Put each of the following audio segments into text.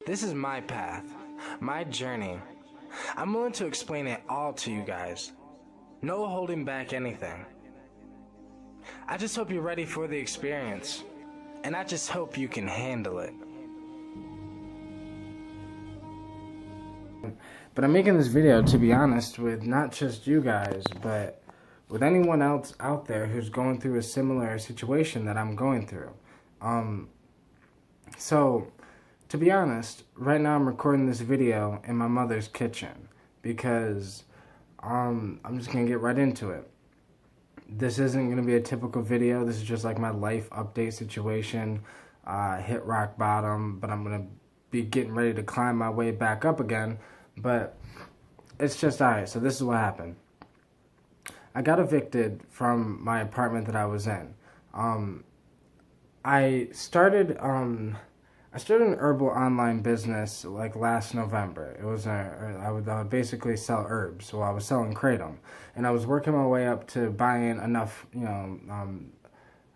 This is my path, my journey. I'm willing to explain it all to you guys. No holding back anything. I just hope you're ready for the experience, and I just hope you can handle it. But I'm making this video, to be honest, with not just you guys, but with anyone else out there who's going through a similar situation that I'm going through. So, to be honest, right now I'm recording this video in my mother's kitchen because I'm just going to get right into it. This isn't going to be a typical video. This is just like my life update situation. Hit rock bottom, but I'm going to be getting ready to climb my way back up again. But it's just alright. So this is what happened. I got evicted from my apartment that I was in. I started an herbal online business like last November. It was I would basically sell herbs. So I was selling kratom, and I was working my way up to buying enough,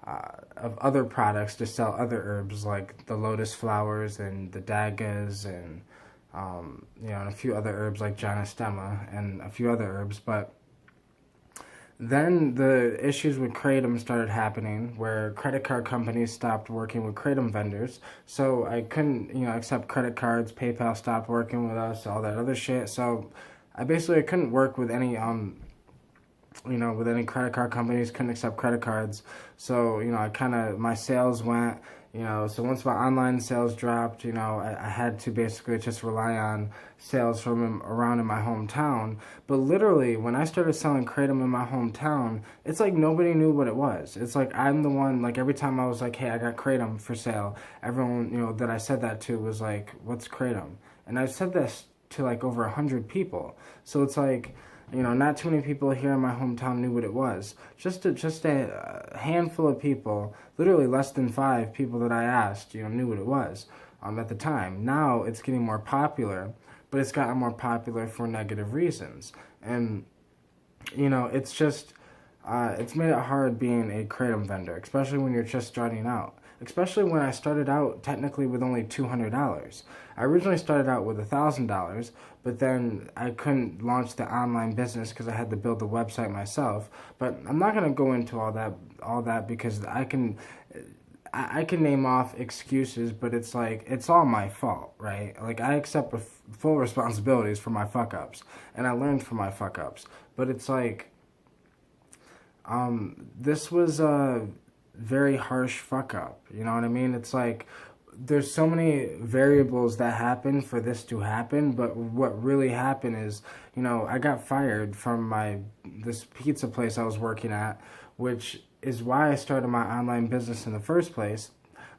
of other products to sell other herbs like the lotus flowers and the dagas and and a few other herbs like Janistema and a few other herbs. But then the issues with kratom started happening where credit card companies stopped working with kratom vendors. So I couldn't, accept credit cards. PayPal stopped working with us, all that other shit. So I couldn't work with any, with any credit card companies, couldn't accept credit cards. So, my sales went, so once my online sales dropped, I had to basically just rely on sales from around in my hometown. But literally, when I started selling kratom in my hometown, it's like nobody knew what it was. It's like I'm the one, like every time I was like, hey, I got kratom for sale, everyone, that I said that to was like, what's kratom? And I've said this to like over 100 people. So it's like, not too many people here in my hometown knew what it was. Just a handful of people, literally less than 5 people that I asked, knew what it was at the time. Now it's getting more popular, but it's gotten more popular for negative reasons. And, it's just, it's made it hard being a kratom vendor, especially when you're just starting out. Especially when I started out technically with only $200. I originally started out with $1,000, but then I couldn't launch the online business because I had to build the website myself. But I'm not gonna go into all that because I can name off excuses, but it's like it's all my fault, right? Like I accept full responsibilities for my fuck ups, and I learned from my fuck ups. But it's like, this was a very harsh fuck up, you know what I mean? It's like there's so many variables that happen for this to happen, but what really happened is, I got fired from this pizza place I was working at, which is why I started my online business in the first place.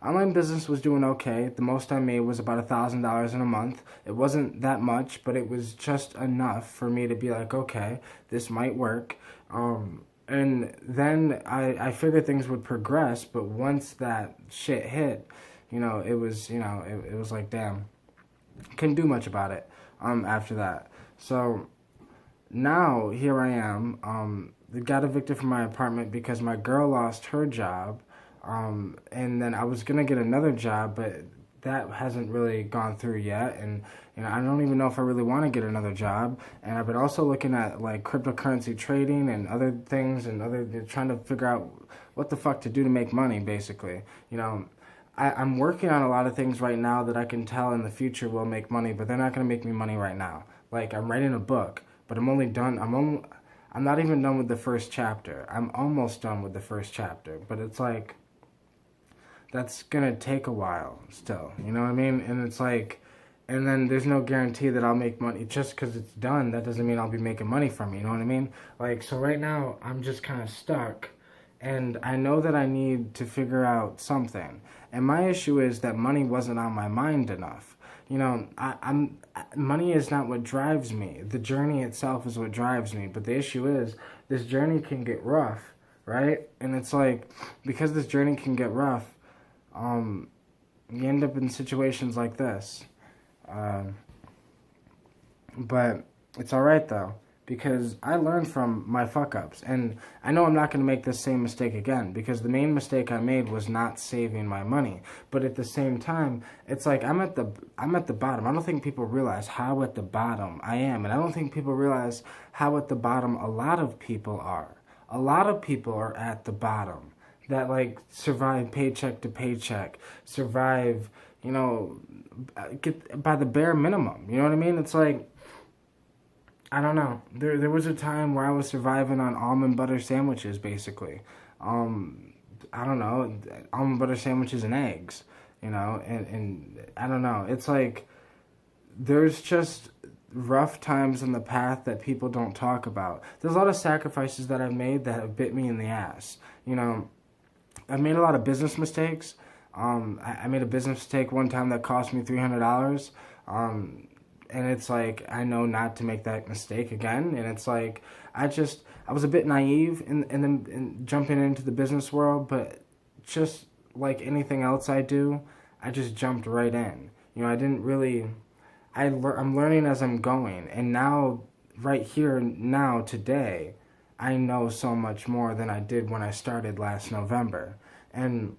Online business was doing okay. The most I made was about $1,000 in a month. It wasn't that much, but it was just enough for me to be like, okay, this might work. And then I figured things would progress, but once that shit hit, it was, it was like, damn, couldn't do much about it, after that. So now here I am, got evicted from my apartment because my girl lost her job, and then I was gonna get another job, but that hasn't really gone through yet, and I don't even know if I really want to get another job. And I've been also looking at like cryptocurrency trading and other things, and trying to figure out what the fuck to do to make money, basically. I'm working on a lot of things right now that I can tell in the future will make money, but they're not going to make me money right now. Like I'm writing a book, but I'm not even done with the first chapter. I'm almost done with the first chapter, but it's like, that's gonna take a while still, you know what I mean? And it's like, and then there's no guarantee that I'll make money. Just because it's done, that doesn't mean I'll be making money from it, you know what I mean? Like, so right now, I'm just kind of stuck, and I know that I need to figure out something. And my issue is that money wasn't on my mind enough. Money is not what drives me. The journey itself is what drives me, but the issue is, this journey can get rough, right? And it's like, because this journey can get rough, you end up in situations like this. But it's alright though, because I learned from my fuck-ups. And I know I'm not going to make the same mistake again, because the main mistake I made was not saving my money. But at the same time, it's like I'm at the bottom. I don't think people realize how at the bottom I am. And I don't think people realize how at the bottom a lot of people are. A lot of people are at the bottom that, like, survive paycheck to paycheck, survive, you know, get by the bare minimum. You know what I mean? It's like, I don't know. There was a time where I was surviving on almond butter sandwiches, basically. I don't know, almond butter sandwiches and eggs, you know, and I don't know. It's like, there's just rough times in the path that people don't talk about. There's a lot of sacrifices that I've made that have bit me in the ass. You know, I've made a lot of business mistakes. I made a business mistake one time that cost me $300. And it's like, I know not to make that mistake again. And it's like, I was a bit naive in jumping into the business world, but just like anything else I do, I just jumped right in. You know, I didn't really, I'm learning as I'm going. And now, right here, now, today, I know so much more than I did when I started last November. And,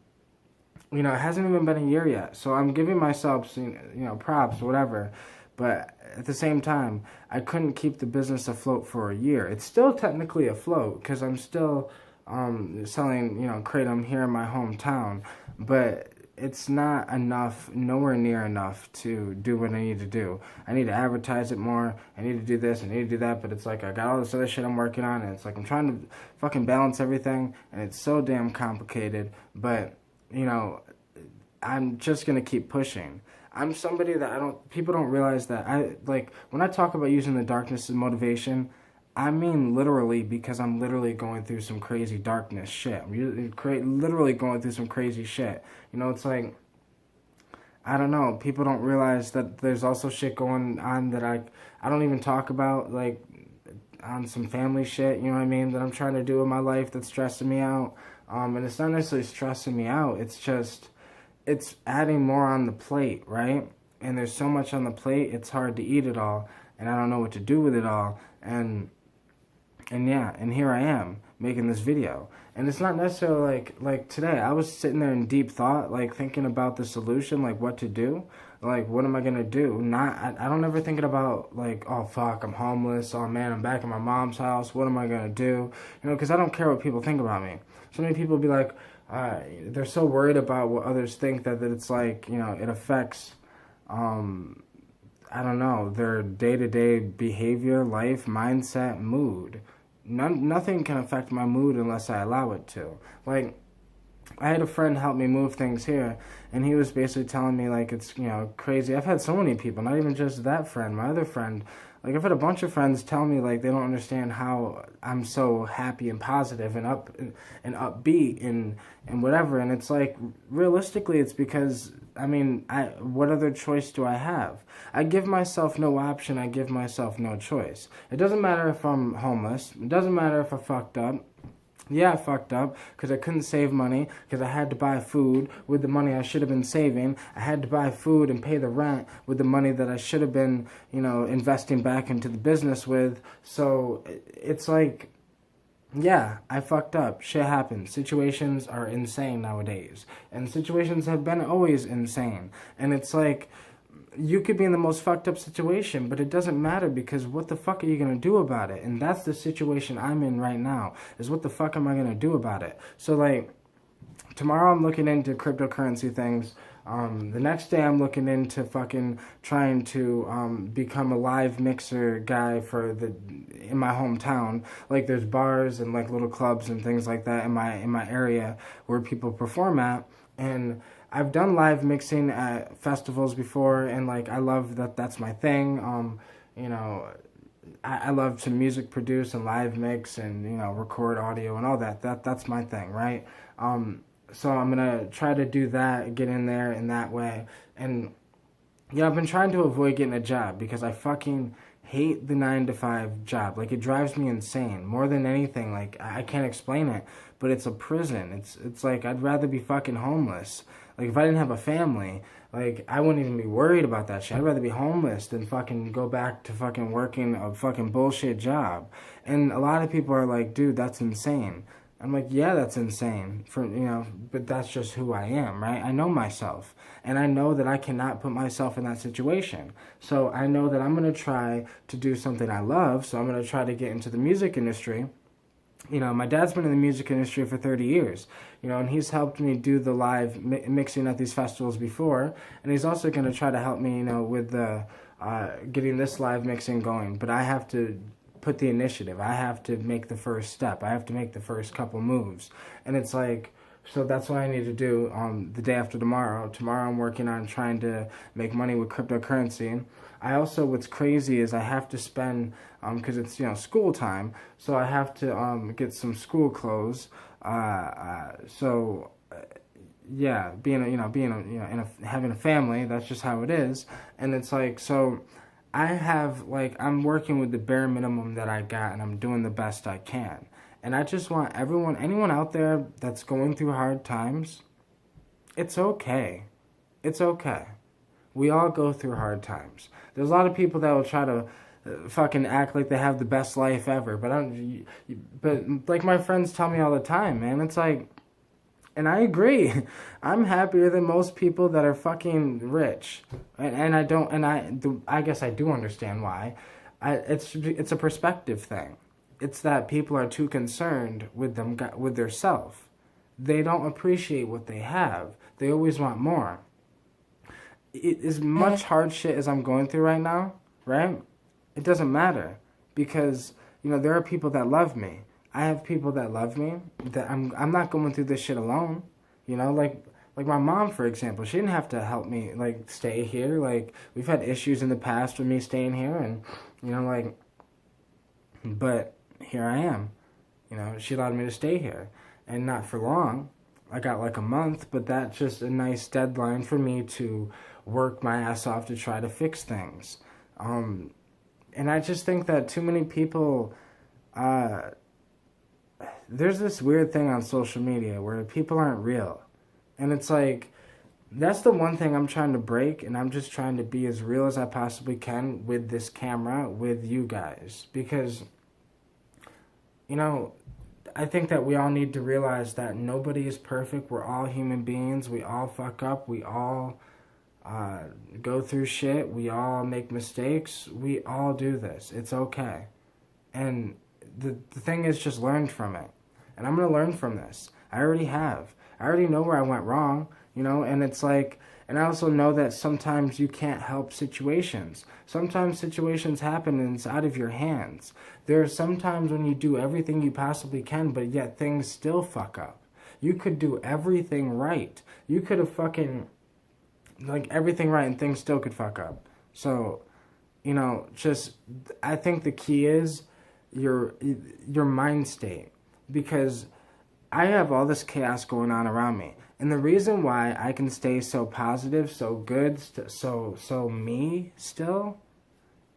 you know, it hasn't even been a year yet. So I'm giving myself, you know, props, whatever. But at the same time, I couldn't keep the business afloat for a year. It's still technically afloat because I'm still selling, you know, Kratom here in my hometown. But it's not enough, nowhere near enough to do what I need to do. I need to advertise it more. I need to do this. I need to do that. But it's like I got all this other shit I'm working on. And it's like I'm trying to fucking balance everything. And it's so damn complicated. But, you know, I'm just going to keep pushing. I'm somebody that people don't realize that when I talk about using the darkness as motivation, I mean literally, because I'm literally going through some crazy darkness shit. I'm literally going through some crazy shit. You know, it's like, I don't know, people don't realize that there's also shit going on that I don't even talk about, like, on some family shit, you know what I mean, that I'm trying to do in my life that's stressing me out. And it's not necessarily stressing me out, it's just, it's adding more on the plate, right? And there's so much on the plate, it's hard to eat it all, and I don't know what to do with it all, and yeah, and here I am, making this video. And it's not necessarily like today, I was sitting there in deep thought, like, thinking about the solution, like, what to do, like, what am I gonna do? I don't ever thinking about, like, oh, fuck, I'm homeless, oh, man, I'm back in my mom's house, what am I gonna do? You know, because I don't care what people think about me. So many people be like, they're so worried about what others think that it's like, you know, it affects, I don't know, their day-to-day behavior, life, mindset, mood. Nothing can affect my mood unless I allow it to. Like, I had a friend help me move things here, and he was basically telling me, like, it's, you know, crazy. I've had so many people, not even just that friend, my other friend. Like, I've had a bunch of friends tell me, like, they don't understand how I'm so happy and positive and upbeat and whatever. And it's like, realistically, it's because, I mean, what other choice do I have? I give myself no option. I give myself no choice. It doesn't matter if I'm homeless. It doesn't matter if I fucked up. Yeah, I fucked up because I couldn't save money because I had to buy food with the money I should have been saving. I had to buy food and pay the rent with the money that I should have been, you know, investing back into the business with. So it's like, yeah, I fucked up. Shit happens. Situations are insane nowadays. And situations have been always insane. And it's like, you could be in the most fucked up situation, but it doesn't matter because what the fuck are you going to do about it? And that's the situation I'm in right now, is what the fuck am I going to do about it? So, like, tomorrow I'm looking into cryptocurrency things. The next day I'm looking into fucking trying to become a live mixer guy in my hometown. Like, there's bars and, like, little clubs and things like that in my area where people perform at, and I've done live mixing at festivals before, and, like, I love that. That's my thing. You know, I love to music produce and live mix and, you know, record audio and all that. That's my thing, right? So I'm gonna try to do that, get in there in that way. And, yeah, I've been trying to avoid getting a job because I fucking hate the 9-to-5 job. Like, it drives me insane more than anything. Like, I can't explain it, but it's a prison. It's like I'd rather be fucking homeless. Like, if I didn't have a family, like, I wouldn't even be worried about that shit. I'd rather be homeless than fucking go back to fucking working a fucking bullshit job. And a lot of people are like, dude, that's insane. I'm like, yeah, that's insane but that's just who I am, right? I know myself, and I know that I cannot put myself in that situation. So I know that I'm going to try to do something I love. So I'm going to try to get into the music industry. My dad's been in the music industry for 30 years, and he's helped me do the live mixing at these festivals before, and he's also going to try to help me, with the getting this live mixing going. But I have to put the initiative. I have to make the first step. I have to make the first couple moves. And it's like, so that's what I need to do the day after tomorrow. Tomorrow I'm working on trying to make money with cryptocurrency. I also, what's crazy is I have to spend, because it's, school time, so I have to get some school clothes. Yeah, having a family, that's just how it is. And it's like, so I'm working with the bare minimum that I got, and I'm doing the best I can. And I just want anyone out there that's going through hard times, it's okay. It's okay. We all go through hard times. There's a lot of people that will try to fucking act like they have the best life ever, but like my friends tell me all the time, man, it's like, and I agree. I'm happier than most people that are fucking rich, and I guess I do understand why. It's a perspective thing. It's that people are too concerned with their self. They don't appreciate what they have. They always want more. As much hard shit as I'm going through right now, right? It doesn't matter, because there are people that love me. I have people that love me, that I'm not going through this shit alone. Like my mom, for example, she didn't have to help me stay here. Like, we've had issues in the past with me staying here, and but here I am. She allowed me to stay here, and not for long. I got a month, but that's just a nice deadline for me to work my ass off to try to fix things. And I just think that too many people, there's this weird thing on social media where people aren't real. And it's like, that's the one thing I'm trying to break, and I'm just trying to be as real as I possibly can with this camera, with you guys. Because, I think that we all need to realize that nobody is perfect. We're all human beings. We all fuck up. We all go through shit. We all make mistakes. We all do this. It's okay. And the thing is, just learn from it. And I'm going to learn from this. I already have. I already know where I went wrong, and it's like, and I also know that sometimes you can't help situations. Sometimes situations happen and it's out of your hands. There are some times when you do everything you possibly can, but yet things still fuck up. You could do everything right. You could have fucking, everything right, and things still could fuck up. So, I think the key is your mind state. Because I have all this chaos going on around me. And the reason why I can stay so positive, so good, so me still,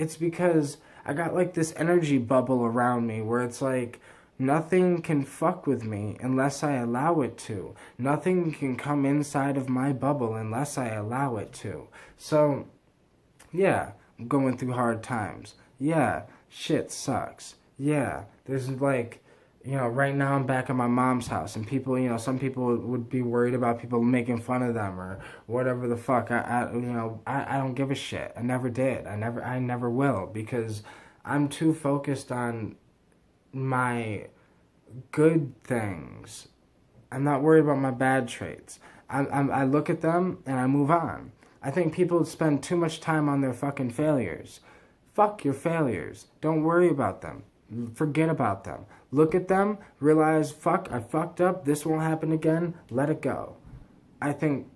it's because I got this energy bubble around me where it's nothing can fuck with me unless I allow it to. Nothing can come inside of my bubble unless I allow it to. So, yeah, I'm going through hard times. Yeah, shit sucks. Yeah, there's right now I'm back at my mom's house, and people, some people would be worried about people making fun of them or whatever the fuck. I don't give a shit. I never did. I never will, because I'm too focused on my good things. I'm not worried about my bad traits. I look at them and I move on. I think people spend too much time on their fucking failures. Fuck your failures. Don't worry about them. Forget about them. Look at them, realize, fuck, I fucked up, this won't happen again, let it go. I think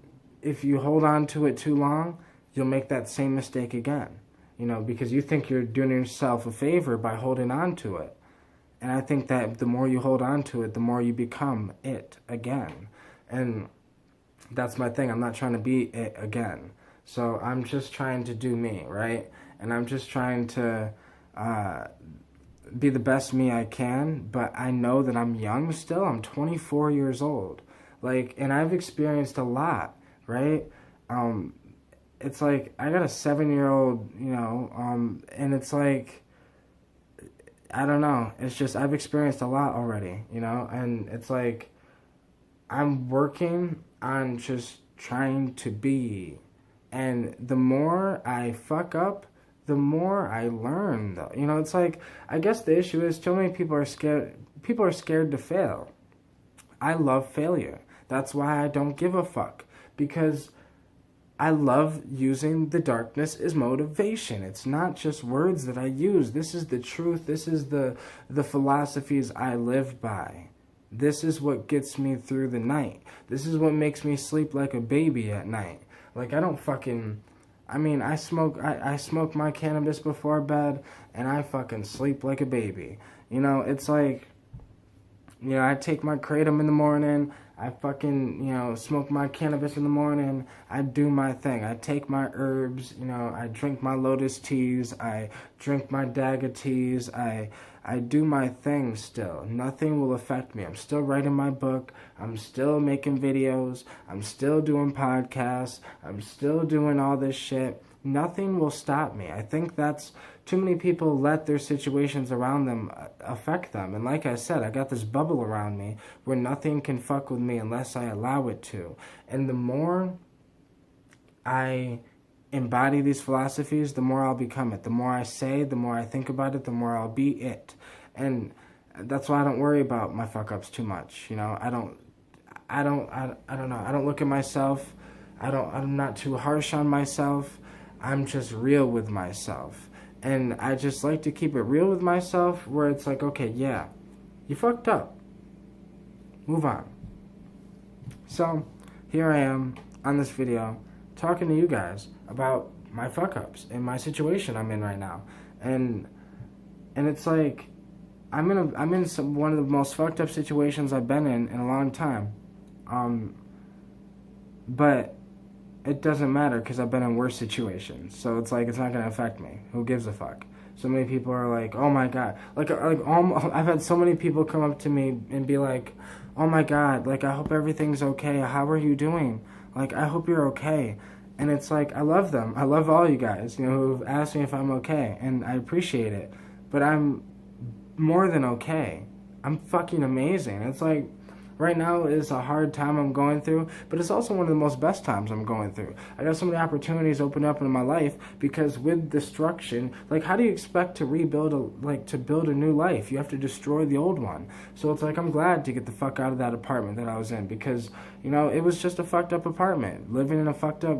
if you hold on to it too long, you'll make that same mistake again. Because you think you're doing yourself a favor by holding on to it. And I think that the more you hold on to it, the more you become it again. And that's my thing. I'm not trying to be it again. So I'm just trying to do me, right? And I'm just trying to be the best me I can, but I know that I'm young still. I'm 24 years old. And I've experienced a lot. right? It's like, I got a 7-year-old, and it's like, I don't know. It's just, I've experienced a lot already, and it's like, I'm working on just trying to be. And the more I fuck up, the more I learn, though. It's like, I guess the issue is too many people are scared. People are scared to fail. I love failure. That's why I don't give a fuck. Because I love using the darkness as motivation. It's not just words that I use. This is the truth. This is the philosophies I live by. This is what gets me through the night. This is what makes me sleep like a baby at night. Like, I don't fucking... I smoke my cannabis before bed, and I fucking sleep like a baby. It's like... I take my kratom in the morning. I fucking, smoke my cannabis in the morning. I do my thing. I take my herbs, I drink my lotus teas. I drink my daga teas. I do my thing still. Nothing will affect me. I'm still writing my book. I'm still making videos. I'm still doing podcasts. I'm still doing all this shit. Nothing will stop me. I think that's too many people let their situations around them affect them. And like I said, I got this bubble around me where nothing can fuck with me unless I allow it to. And the more I embody these philosophies, the more I'll become it. The more I say, the more I think about it, the more I'll be it. And that's why I don't worry about my fuck ups too much. I don't know. I don't look at myself. I'm not too harsh on myself. I'm just real with myself. And I just like to keep it real with myself where it's like, okay, yeah, you fucked up. Move on. So, here I am on this video talking to you guys about my fuck-ups and my situation I'm in right now. And it's like, I'm in one of the most fucked up situations I've been in a long time. But it doesn't matter because I've been in worse situations. So it's like, it's not going to affect me. Who gives a fuck? So many people are like, oh my God. I've had so many people come up to me and be like, oh my God, I hope everything's okay. How are you doing? I hope you're okay. And it's like, I love them. I love all you guys, who've asked me if I'm okay. And I appreciate it. But I'm more than okay. I'm fucking amazing. It's like, right now is a hard time I'm going through, but it's also one of the most best times I'm going through. I got so many opportunities open up in my life because with destruction, how do you expect to rebuild to build a new life? You have to destroy the old one. So it's like, I'm glad to get the fuck out of that apartment that I was in because, it was just a fucked up apartment, living in a fucked up,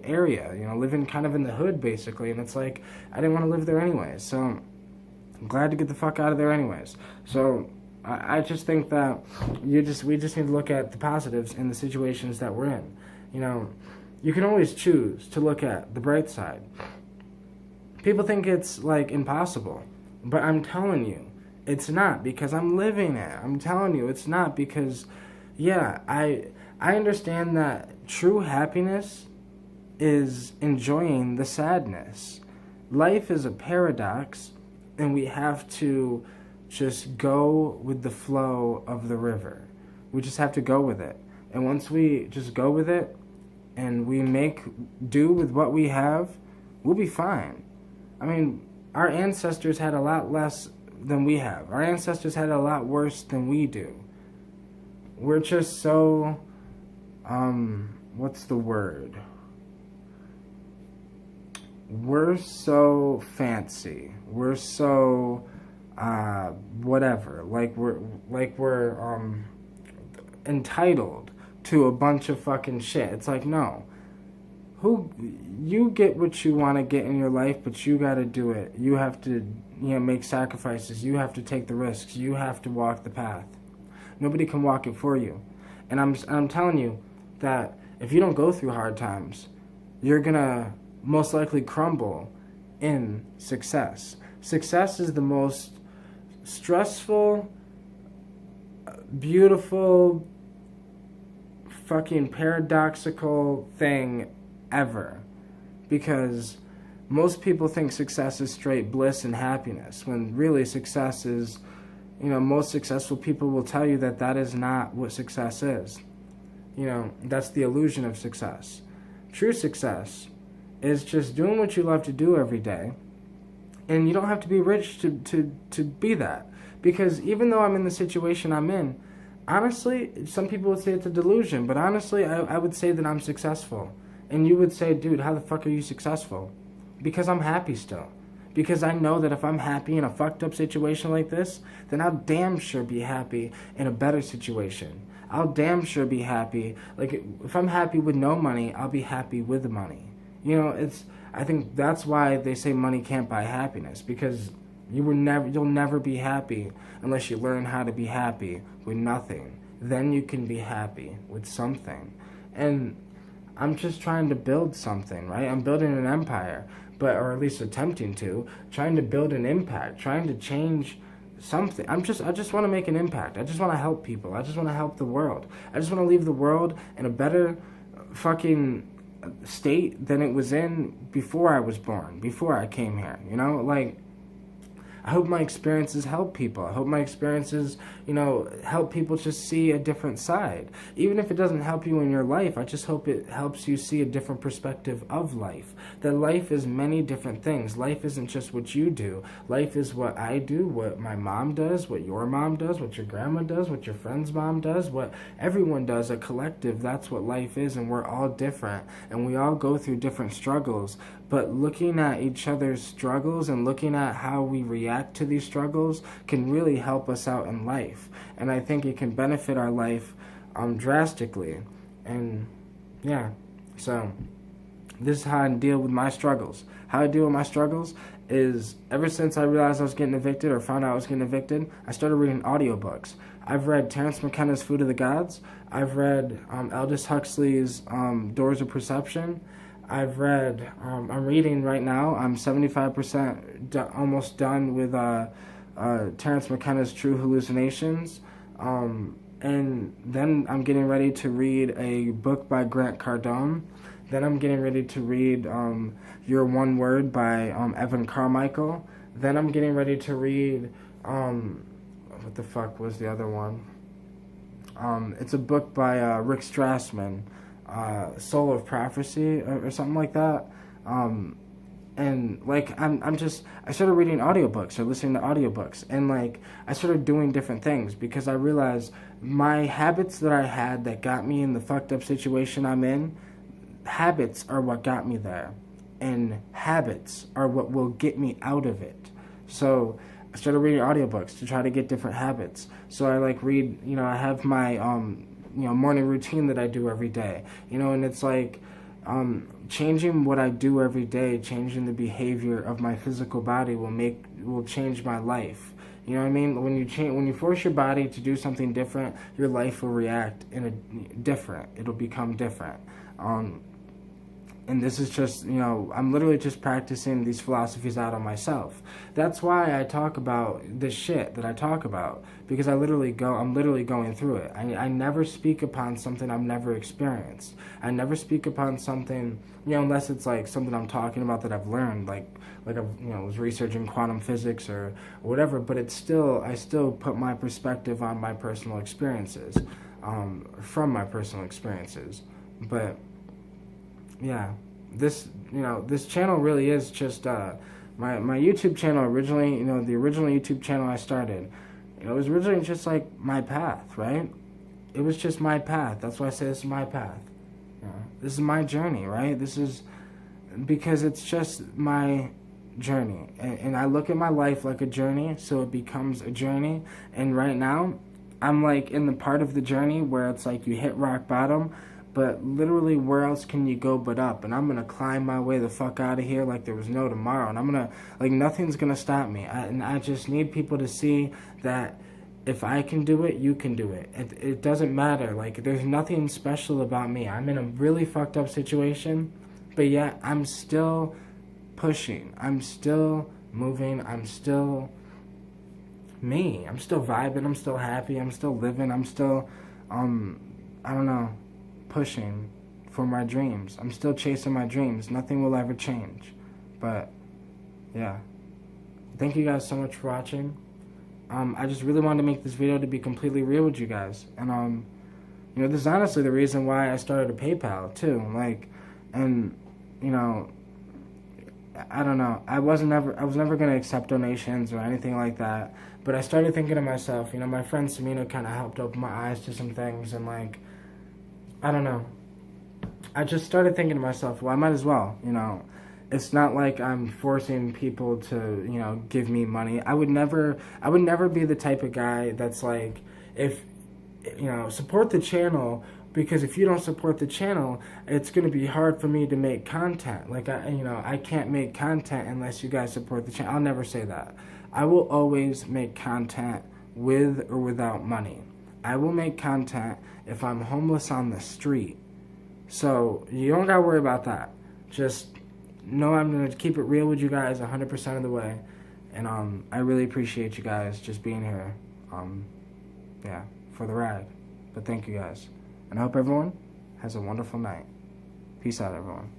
area, living kind of in the hood basically. And it's like, I didn't want to live there anyways. So I'm glad to get the fuck out of there anyways. So I just think that we just need to look at the positives in the situations that we're in. You can always choose to look at the bright side. People think it's impossible, but I'm telling you, it's not because I'm living it. I'm telling you, it's not because, yeah, I understand that true happiness is enjoying the sadness. Life is a paradox, and we have to just go with the flow of the river. We just have to go with it. And once we just go with it and we make do with what we have, we'll be fine. Our ancestors had a lot less than we have. Our ancestors had a lot worse than we do. We're just so, what's the word? We're so fancy. We're so whatever, we're entitled to a bunch of fucking shit. It's like, no, you get what you want to get in your life, but you got to do it. You have to, make sacrifices. You have to take the risks. You have to walk the path. Nobody can walk it for you. And I'm telling you that if you don't go through hard times, you're gonna most likely crumble in success. Success is the most stressful, beautiful, fucking paradoxical thing ever. Because most people think success is straight bliss and happiness, when really success is, most successful people will tell you that that is not what success is. You know, that's the illusion of success. True success is just doing what you love to do every day. And you don't have to be rich to be that. Because even though I'm in the situation I'm in, honestly, some people would say it's a delusion, but honestly, I would say that I'm successful. And you would say, dude, how the fuck are you successful? Because I'm happy still. Because I know that if I'm happy in a fucked up situation like this, then I'll damn sure be happy in a better situation. I'll damn sure be happy. Like, if I'm happy with no money, I'll be happy with the money. You know, I think that's why they say money can't buy happiness, because you'll never be happy unless you learn how to be happy with nothing. Then you can be happy with something. And I'm just trying to build something, right? I'm building an empire, or at least attempting to, trying to build an impact, trying to change something. I just want to make an impact. I just want to help people. I just want to help the world. I just want to leave the world in a better fucking state than it was in before I was born, before I came here, you know? Like, I hope my experiences help people. I hope my experiences, you know, help people just see a different side. Even if it doesn't help you in your life, I just hope it helps you see a different perspective of life. That life is many different things. Life isn't just what you do. Life is what I do, what my mom does, what your mom does, what your grandma does, what your friend's mom does, what everyone does, a collective. That's what life is, and we're all different. And we all go through different struggles. But looking at each other's struggles and looking at how we react to these struggles can really help us out in life. And I think it can benefit our life drastically. And yeah, so this is how I deal with my struggles. How I deal with my struggles is, ever since I realized I was getting evicted, or found out I was getting evicted, I started reading audiobooks. I've read Terence McKenna's Food of the Gods. I've read Aldous Huxley's Doors of Perception. I've read, I'm reading right now, I'm 75% almost done with Terence McKenna's True Hallucinations. And then I'm getting ready to read a book by Grant Cardone. Then I'm getting ready to read Your One Word by Evan Carmichael. Then I'm getting ready to read, what the fuck was the other one? It's a book by Rick Strassman. Soul of Prophecy or something like that. And like I started reading audiobooks or listening to audiobooks, and like I started doing different things because I realized my habits that I had that got me in the fucked up situation I'm in, habits are what got me there, and habits are what will get me out of it. So I started reading audiobooks to try to get different habits. So I like read, you know, I have my morning routine that I do every day, you know, and it's like changing what I do every day, changing the behavior of my physical body will change my life. You know what I mean? When you force your body to do something different, your life will react it'll become different. And this is just, you know, I'm literally just practicing these philosophies out on myself. That's why I talk about this shit that I talk about, because I'm literally going through it. I never speak upon something I've never experienced. I never speak upon something, you know, unless it's like something I'm talking about that I've learned, like I, was researching quantum physics or whatever, but I still put my perspective on my personal experiences, from my personal experiences. But yeah, this channel really is just my YouTube channel originally, you know, the original YouTube channel I started, you know, it was originally just like my path, right? It was just my path. That's why I say this is my path. You know, this is my journey, right? This is because it's just my journey, and I look at my life like a journey, so it becomes a journey. And right now, I'm like in the part of the journey where it's like you hit rock bottom. But literally, where else can you go but up? And I'm going to climb my way the fuck out of here like there was no tomorrow. And I'm going to, like, nothing's going to stop me. And I just need people to see that if I can do it, you can do it. It doesn't matter. Like, there's nothing special about me. I'm in a really fucked up situation, but yet I'm still pushing. I'm still moving. I'm still me. I'm still vibing. I'm still happy. I'm still living. I'm still, I don't know, pushing for my dreams. I'm still chasing my dreams. Nothing will ever change. But yeah, thank you guys so much for watching. I just really wanted to make this video to be completely real with you guys, and You know, this is honestly the reason why I started a PayPal too. Like, and you know, I don't know. I was never gonna accept donations or anything like that. But I started thinking to myself, you know, my friend Samina kind of helped open my eyes to some things, and like, I don't know. I just started thinking to myself, well, I might as well, you know. It's not like I'm forcing people to, you know, give me money. I would never be the type of guy that's like, if, you know, support the channel, because if you don't support the channel, it's going to be hard for me to make content. Like, I can't make content unless you guys support the channel. I'll never say that. I will always make content with or without money. I will make content if I'm homeless on the street. So you don't gotta worry about that. Just know I'm gonna keep it real with you guys 100% of the way, and I really appreciate you guys just being here, yeah, for the ride. But thank you guys, and I hope everyone has a wonderful night. Peace out, everyone.